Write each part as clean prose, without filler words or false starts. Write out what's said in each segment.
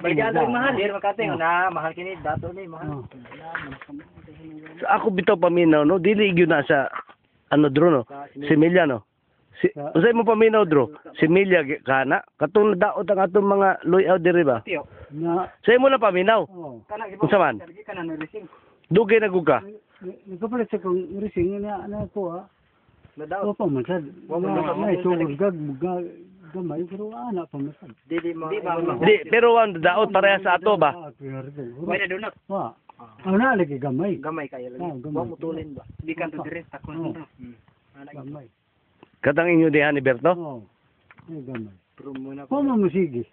Bagyan ang mahal, dir makating na mahal kini dato ni mahal. So, ako bitaw paminaw no, dili gyud na sa ano dro no. Similya no. Usay mo paminaw dro. Similya kana katong daot ang atong mga luyaw diri ba. Tiyo. Na, Say mo na paminaw. Kana Unsa man? kana na racing. Dugay na gud ka. nagkapalit sa kong rising na ko ha. Nadaot. Wapa man sad. Na itulog gamay pero anak pa man sad. Di mo. Di, pero ang daot pareha sa ato ba? May na donut. Wa. Ang na lagi gamay. Gamay kayo lagi. gamay. Wa mo tulin ba? Di kan to dire takon Oo. na. Gamay. Katang inyo diha ni Berto? Oo. Ay gamay. Pero muna Pa man musigi.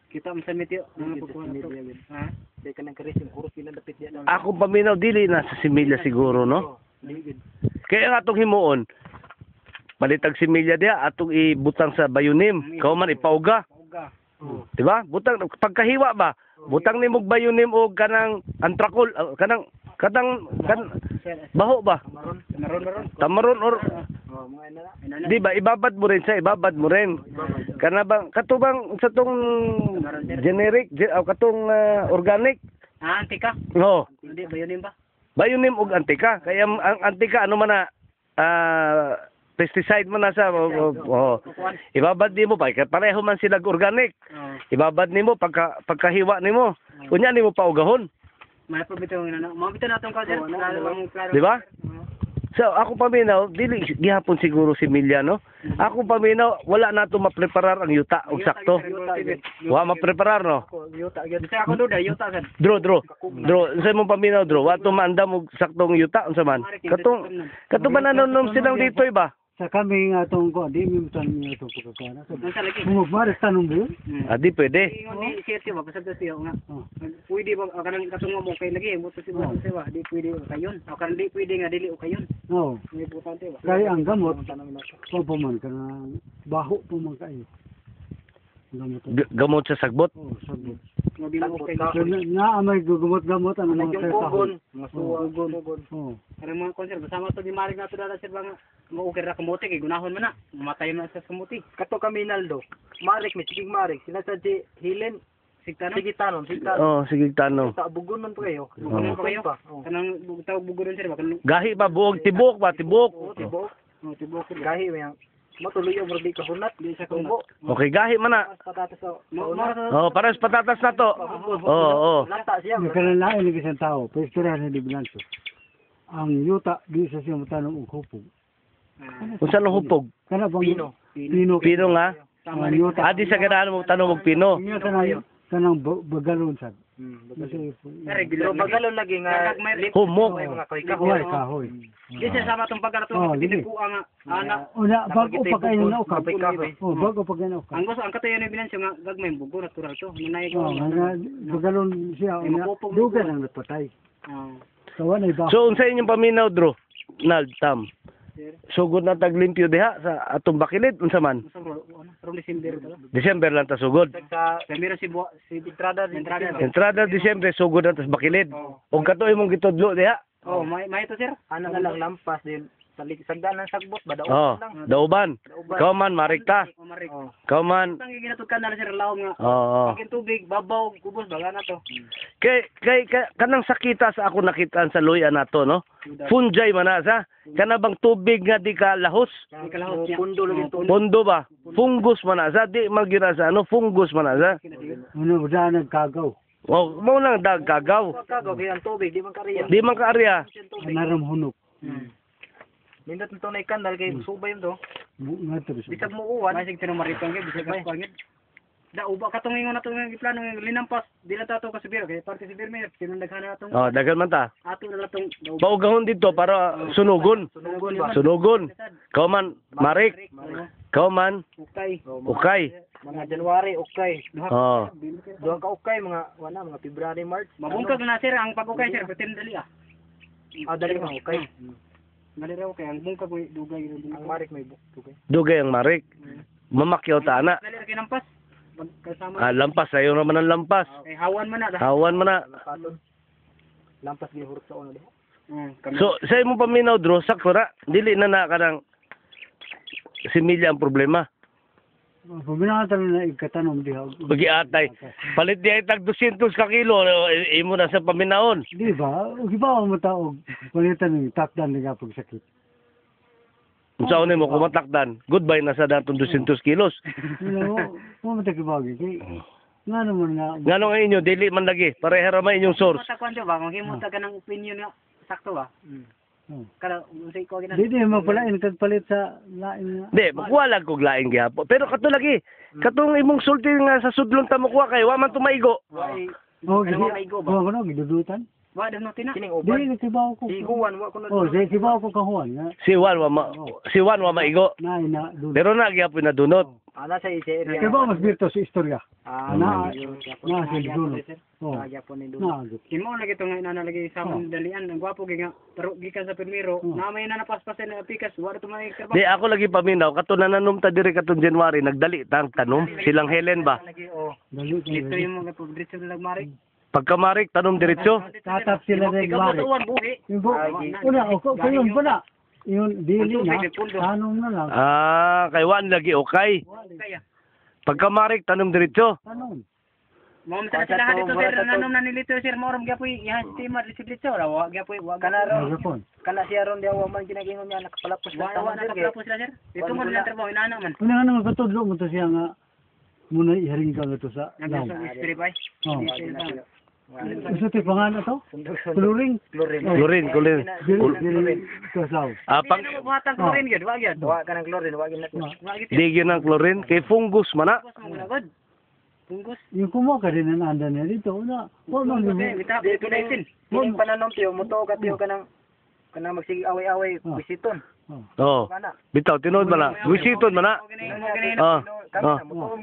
kita sa meteo mga pupuan to. Ha? Di ka nang karising kurus pinadapit diyan. Ako paminaw dili na sa similya siguro no. Ligid. Kaya nga atong himuon balitag similya diha atong ibutang sa bayunim. Kao man ipauga. Uga. Di ba? Butang pagkahiwa ba? Butang nimo og bayunim og kanang antrakol kanang baho ba? Maron. Tamaron or Oh, mga ina. di ba ibabad mo rin kana bang katubang sa tong generic katong organic Ah, antika. no Hindi ba yun ba? bayunim og antika kaya ang antika ano man na pesticide man na sa ibabad nimo pa kay pareho man sila organic ibabad nimo pagkahiwa nimo unya nimo paugahon May probito ng ano. Mabito natong ka dyan. Klaro. di ba so ako paminaw dili gihapon siguro si Milya no ako paminaw wala nato mapreparar ang yuta og sakto wa mapreparar no Yuta gyud. Sa ako duda yuta sad. Dro, sa mong paminaw, dro. Wato maandam og saktong yuta, unsa man. Katong ba nanonom silang dito ba? Sa kami nga itong ko, di mi mutan niya itong pagkakana. Unsa lagi? Bumagmaris tanong ba yun? Di pwede. Ingon ni siya ba pasad siya nga. Oh. Pwede ba kanang katungo mo kay lagi mo to si ba siya ba di pwede kayon. O kan di pwede nga dili o kayon. Oo. May importante ba? Kaya ang gamot, papaman ka na baho pa man kayo. Gamot. Gamot sa sagbot. Oo, sagot. Nga dili o kay. So, na may gamot-gamot, ano mga Yung kaya ugon, kahon. mga sugon. Oo. Karang mga konser basama to di marig na to dala sir ba nga maukir ra kamote kay gunahon man na. Mamatay na sa kamote. Kato kami naldo. Marik mi sigig marik sila sa di hilen sigitanon. Sige tanong. Sa bugon man po kayo. Bugon pa kayo. Kanang tawag bugon sir ba kanang Gahi ba buog tibok ba tibok? tibok. Tibok gahi mo yang matuloy yung di kahunat di sa kumbo. Okay, gahi man na. Patatas sa Pares patatas na to. Oo. lata siya. May kanalain lagi sa tao, pwestirahan na di bilanso. Ang yuta, di sa siya matanong og hupog. Unsa no hupog? Kana bang Pino. Pino nga. Ang yuta. Adi sa ganahan mo tanong og pino. Nga kanang bagalon sad. Pero bagalon lagi nga Humok. may mga Kahoy, kahoy. Di siya sama tong pagkarato Oh, nga lili. pinagkuha nga ana. Una, bago pa kayo na ukap. Kahoy. Oh, bago pa kayo na ukap. Ang gusto ang katayo ni Bilansyo nga gagmay bugo natural to. Nanay ko. Oh, nga bagalon siya. Una, dugan ang napatay. Kawan ay baho. So unsa inyong paminaw dro? Nald tam. Sugod na taglimpyo diha sa atong bakilid unsa man? From December to. December lang ta sugod. Sa Camero si entrada. Entrada Disyembre sugod na tas bakilid. Og katuoy mong gitudlo diha. Oh, may to sir. Ano na lang lampas din. Sagdan ng sagbot ba daw lang. Dauban. Kao man marikta. Kao man. Ang ginatukan na sir lawom nga. Oo. Pagin tubig, babaw, kubos baga na to. Kay kanang sakita sa ako nakitaan sa luya nato no. Fungi man na sa. Kana bang tubig nga di ka lahos? Di kalahot niya. Pundo lagi to. Pondo ba? Fungus man na sa di magira sa ano fungus man na sa. Una ba nagkagaw? Oh, mo nang dagkagaw. Kagaw kay ang tubig di man kariya. Di man kaarya. Naram hunok. Nindot nito na ikandal kay subay mo to. Nga to siya. Bisag mo uwan. Masig tinamaripang kay bisag mo pangit. Da uba katong ingon nato nga plano nga linampas di na tato ka subir kay parte subir may kinundaghan na natong Oh, dagan man ta. ato na latong Paugahon dito para sunugon. sunugon ba. Sunugon. Kao man marik. Kao man Okay. ukay. Mga January okay. Oh. Duha ka okay mga mga February March. Mabungkag na sir ang pag-okay sir pretend dali ah. Dali man okay. Dali raw kay ang bungkag may dugay ang marik may dugay. Dugay ang marik. Mamakyaw ta ana. Dali ra kay lampas. Kasama Lampas ayo naman ang lampas. kay hawan man na. Hawan man na. Lampas gi hurot sa uno diha. So, sa imong paminaw dro sakto ra dili na kanang similya ang problema. Pabinatan na ikatanom diha. Pagi atay. Palit di ay tag 200 ka kilo, imo na sa paminaon. Di ba? Giba mo taog palitan ni takdan ni kapag sakit. Unsa ni mo kumatakdan? Goodbye na sa datong 200 kilos. Mo matagibagi kay nga naman nga. Ngano nga inyo dili man lagi pareha ra man inyong source. Matakuan ba kung himuta ka ng opinion nga sakto ba? Kada unsay ko ginan. Di mo pala kag palit sa lain nga. Di, makuha lang kog laing gihapon. Pero kato lagi, katong imong sulti nga sa sudlon ta mo kuha kay wa man tumaigo. Why? Oh, Ano mga maigo ba? Ano gidudutan? Wa daw no tina. Kining Di nagtibaw ko. Iguan wa ko na. Oh, say tibaw ko kahuan nga. Si Juan wa maigo. Na ina dulo. Pero na gihapon na dunot. Ana sa ise area. Tibaw mas birto sa istorya. Na na sa dulo. Oh. Gyapon ni Na dulo. Kimo lagi to nga inanalagay sa among dalian, ang gwapo gi nga pero gikan sa primero, na may na napaspasan na pikas, wa to may trabaho. Di ako lagi paminaw, kato nananom ta diri katong January, nagdali tang tanom. Silang Helen ba? Lagi oh. Dali Dito yung mga pabritso na nagmari. Pagkamarik, tanom diretso. Tatap sila rin mari. Ikaw buhi. Yung una, kayon pa na. Yung dili na, tanong na lang. Ah, kay Juan lagi okay. Kaya. Pagkamarik, tanom diretso. Tanong. Mo man sila dito sir nanom na nilito sir morom gyapoy ihan tema disiplito ra wa gyapoy wa ganaro. Japon. Kana siya ron diaw man kinagingon niya nakapalapos na tawo na nakapalapos sila sir. Dito man na trabaho inana man. Una nga naman katudlo mo to siya nga muna iharing ka nga to sa law. Nagso istri bay. Oh. Gusto ti pangalan to? Kuluring? Klorin. Dili kasaw. Ah, Pang buhatan ko rin gyud wa gyud. Wa ka ng klorin wa gyud na. Wa gyud. di gyud ang klorin kay fungus mana. Punggos. Yung kumo ka din ang anda niya dito. Una, wala mo. Bitap dito na isin. Yung pananom tiyo muto ka tiyo kanang magsige away-away bisiton. Oh. Bitaw tinuod man na. Wisiton man na. Oh.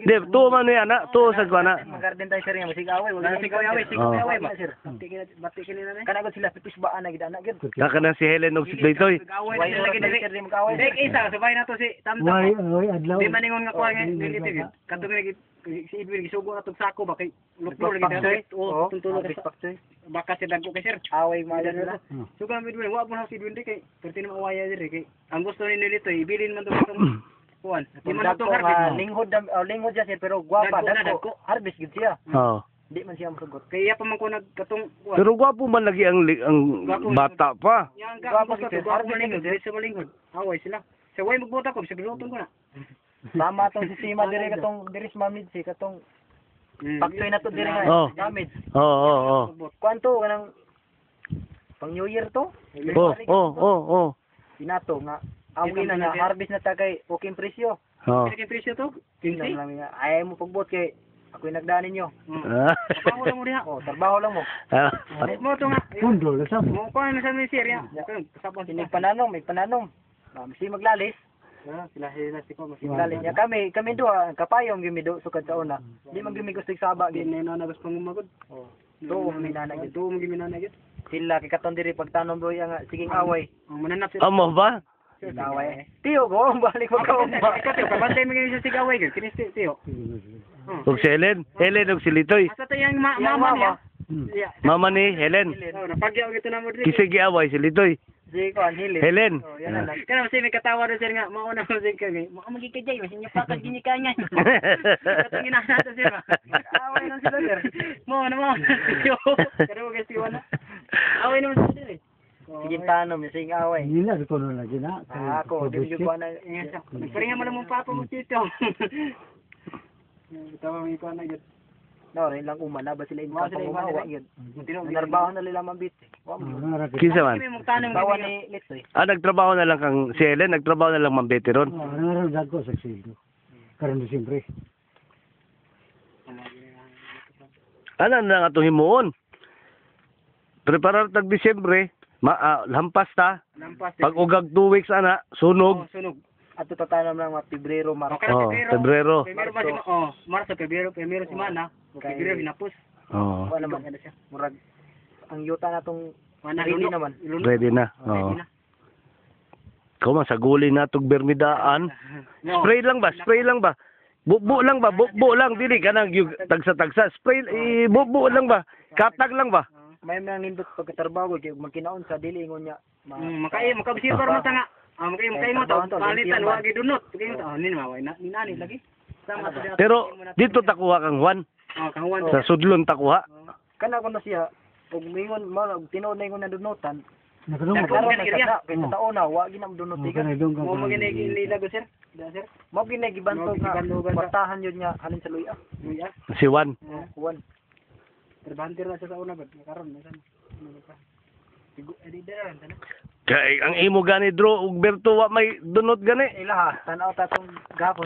Di tuo man niya na, tuo sa kana. Garden tayo sir nga magsige away, wala sige away ba sir. Bati kinina na. Kana gud sila pipis ba ana gid ana gid. Kaka na si Helen og si Playtoy. Away lagi diri mag-away. Dek isa sabay na to si Tamtam. Why adlaw. Di maningon nga kuha nga dili tigid. Kadto nga si Edwin gisugo atong sako ba kay luklo lagi dali. Oh, tuntulo ka paksoy. Baka si dagko kay sir. Away madan na. Suga Edwin wa mo si Edwin kay pertino awaya diri kay ang gusto ni nilito ibilin man to katong kuan. Di man to harvest linghod siya pero guwapa dagko. Harvest gid siya. Oh. Di man siya masugot. Kaya pa man ko nagkatong kuan. Pero gwapo man lagi ang bata pa. Yang guwapa gid harvest linghod diri sa malingkod. Away sila. Sa way magbuta ko sa gilutong ko na. Sama tong si Sima diri katong diri sa Mamid si katong pagtoy na to diri nga damage. Oh. Kwanto kanang pang New Year to? Oh. Pinato nga awin na nga harvest na ta kay okay presyo. Oh. Kay presyo to? 15 lang nga. Ay mo pagbot kay ako nagdaan ninyo. Trabaho lang mo diha. Oh, trabaho lang mo. Mo to nga. Pundo la sa Mo ko na sa miserya. Kasapon sinig pananom, may pananom. Si maglalis. Sila si ko maglalis niya kami do kapayong gimido sukad sa una. Di man gimi gusto saba gid na nabas pangumagod. Oh. Do minana gid. Do mo giminana gid. Sila kay katon diri pagtanom do nga siging away. Ang mananap sila. Amo ba? Away. Tiyo go, balik ko ka. Ikaw kabantay mo sa sigaway gid. Kinis tiyo. Og si Helen og si Litoy. Asa to yang mama niya? Mama ni Helen. Oh, napagyaw gito na mo diri. Kisig giaway si Litoy. Si ko Helen. Helen. Oh, yan na. Kana si may katawa do sir nga mauna mo sir kay. Mo magikajay mo sinya pakas gini kanya. Kato ginasa to sir. Away na sila sir. Mo na mo. Pero guys si wala. Away na mo sir. Sige tanom sing away. nila ko no lagi na. Ako di ko na. Paringa mo na mong papa mo dito. Bitaw mi ko na gid. No, rin lang umana ba sila imo sa umawa gid. Narbaho na nila mambit. Kinsa man? Bawa ni Litoy. Nagtrabaho na lang kang si Helen, nagtrabaho na lang mambete ron. Nangarag ko sa sildo. Karon Disyembre. Ano na nga itong himuon? Preparar tag Disyembre, lampas ta. Pag ugag 2 weeks ana, sunog. Sunog. At tatanam lang mga Pebrero, Marso. Pebrero. Marso, Pebrero si Mana. Pebrero ginapos. Oh. Wala naman ano siya. Murag ang yuta natong ready naman. Ready na. Oo. Kuma sa guli na tog bermidaan. Spray lang ba? Bubo lang ba? Bubo lang dili kanang tagsa-tagsa. Spray bubo lang ba? Katag lang ba? May mga nindot pagkatrabaho kay magkinaon sa dili ingon niya. Makabisir para mo tanga. Makay mo ta palitan wagi dunot. Kay mo ta ni maway na ninani lagi. Sama sa dati. Pero dito takuha kang Juan. Oh, kahuan. Sa sudlon takuha. Kana ko na siya, ug mingon mo tinuod na ingon na dunutan. Nakadungog Nagkaroon ka. ng area. Kay sa taon na wa ginam dunutigan. Kanay dong ka. Mo maginay nilago sir. Da sir. Mao ginay gibantog nga Gibantogan sa- kwartahan yun nga halin sa luya. Luya. Si Juan. Kuwan. Terbantir na siya sa una ba? Karon na san. Edi daran tan. Kay ang imo gani Dro ug Berto wa may dunot gani. Ila ha, tanaw ta tong gapon.